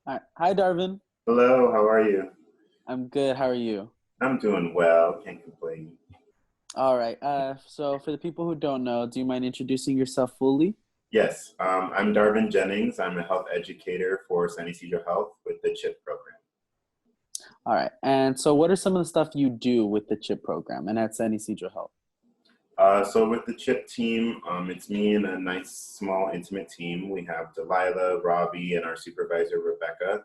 Hi, Darvin. Hello, how are you? I'm good. How are you? I'm doing well, can't complain. All right. So for the people who don't know, do you mind introducing yourself fully? Yes, I'm Darvin Jennings. I'm a health educator for San Ysidro Health with the CHIP program. All right. And so what are some of the stuff you do with the CHIP program and at San Ysidro Health? So with the CHIP team, it's me and a nice, small, intimate team. We have Delilah, Robbie, and our supervisor, Rebecca.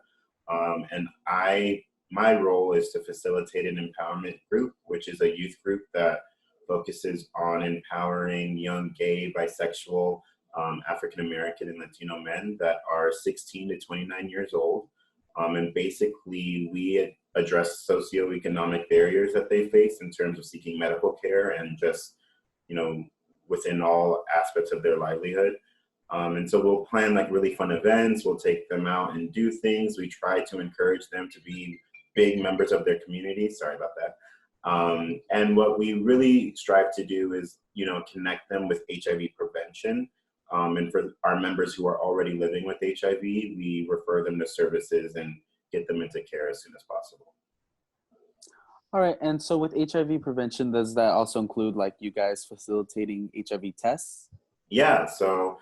My role is to facilitate an empowerment group, which is a youth group that focuses on empowering young gay, bisexual, African American, and Latino men that are 16 to 29 years old. And basically, we address socioeconomic barriers that they face in terms of seeking medical care and just you know, within all aspects of their livelihood. And so we'll plan like really fun events. We'll take them out and do things. We try to encourage them to be big members of their community. Sorry about that. And what we really strive to do is, connect them with HIV prevention. And for our members who are already living with HIV, we refer them to services and get them into care as soon as possible. All right. And so with HIV prevention, does that also include like you guys facilitating HIV tests? Yeah, so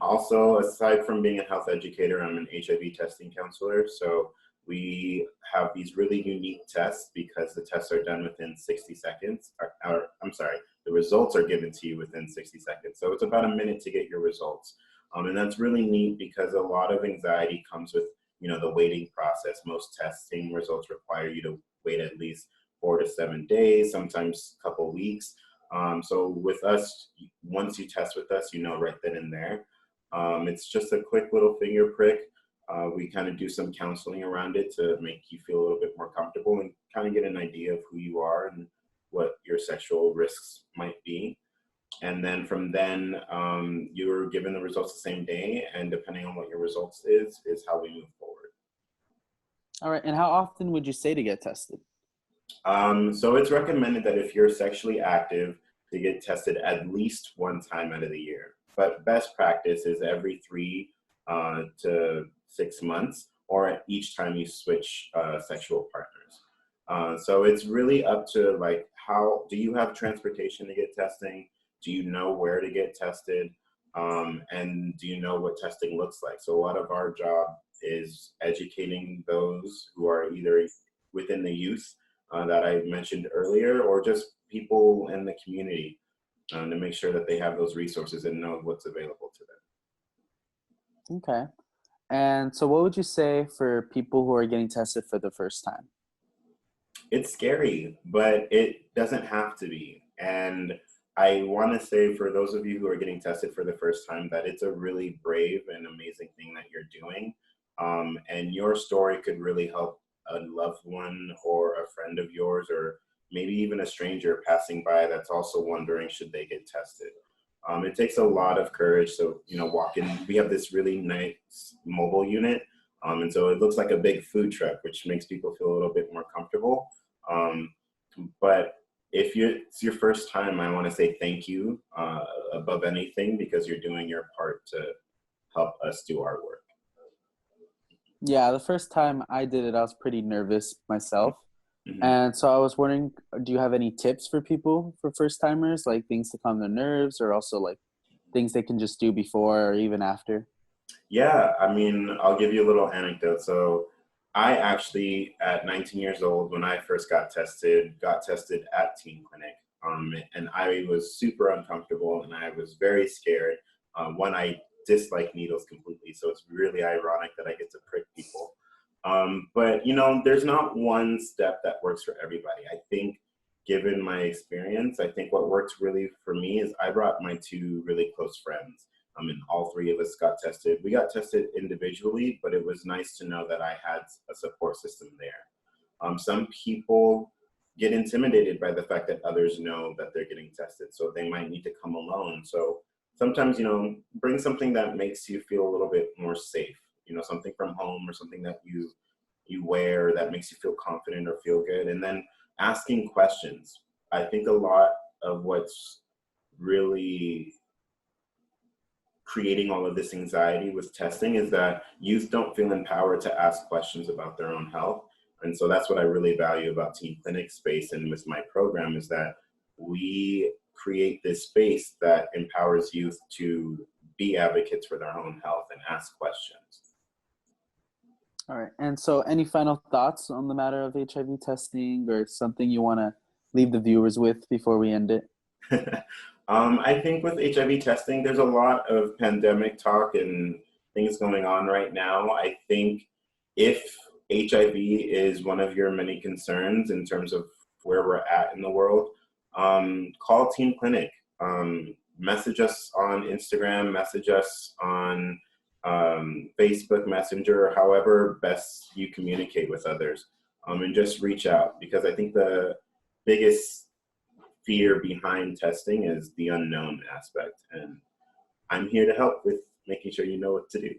also, aside from being a health educator, I'm an HIV testing counselor. So we have these really unique tests because the tests are done within 60 seconds. I'm sorry, the results are given to you within 60 seconds. So it's about a minute to get your results. And that's really neat because a lot of anxiety comes with, the waiting process. Most testing results require you to wait at least 4 to 7 days, sometimes a couple weeks. So with us, once you test with us, right then and there. It's just a quick little finger prick. We kind of do some counseling around it to make you feel a little bit more comfortable and kind of get an idea of who you are and what your sexual risks might be. And then from then, you're given the results the same day, and depending on what your results is how we move forward. All right. And how often would you say to get tested? So it's recommended that if you're sexually active, to get tested at least one time out of the year. But best practice is every 3 to 6 months, or each time you switch sexual partners. So it's really up to like, how do you have transportation to get testing? Do you know where to get tested? And do you know what testing looks like? So a lot of our job is educating those who are either within the youth that I mentioned earlier, or just people in the community, to make sure that they have those resources and know what's available to them. Okay. And so what would you say for people who are getting tested for the first time? It's scary, but it doesn't have to be. And I want to say for those of you who are getting tested for the first time that it's a really brave and amazing thing that you're doing. And your story could really help a loved one or a friend of yours, or maybe even a stranger passing by that's also wondering should they get tested. It takes a lot of courage. So, walk in. We have this really nice mobile unit. And so it looks like a big food truck, which makes people feel a little bit more comfortable. Um, but if it's your first time, I want to say thank you above anything, because you're doing your part to help us do our work. Yeah, the first time I did it, I was pretty nervous myself. Mhm. And so I was wondering, do you have any tips for people, for first timers, like things to calm their nerves or also like things they can just do before or even after? Yeah, I'll give you a little anecdote. So, I actually, at 19 years old, when I first got tested at Teen Clinic, and I was super uncomfortable and I was very scared. One, I dislike needles completely, so it's really ironic that I get to prick people. But there's not one step that works for everybody. I think, given my experience, I think what worked really for me is I brought my two really close friends. And all three of us got tested. We got tested individually, but it was nice to know that I had a support system there. Some people get intimidated by the fact that others know that they're getting tested, so they might need to come alone. So sometimes, bring something that makes you feel a little bit more safe. Something from home or something that you wear that makes you feel confident or feel good, and then asking questions. I think a lot of what's really creating all of this anxiety with testing is that youth don't feel empowered to ask questions about their own health. And so that's what I really value about Teen Clinic space and with my program, is that we create this space that empowers youth to be advocates for their own health and ask questions. All right. And so any final thoughts on the matter of HIV testing, or something you want to leave the viewers with before we end it? I think with HIV testing, there's a lot of pandemic talk and things going on right now. I think if HIV is one of your many concerns in terms of where we're at in the world, call Teen Clinic. Message us on Instagram, message us on Facebook Messenger, or however best you communicate with others, and just reach out, because I think the biggest fear behind testing is the unknown aspect, and I'm here to help with making sure you know what to do.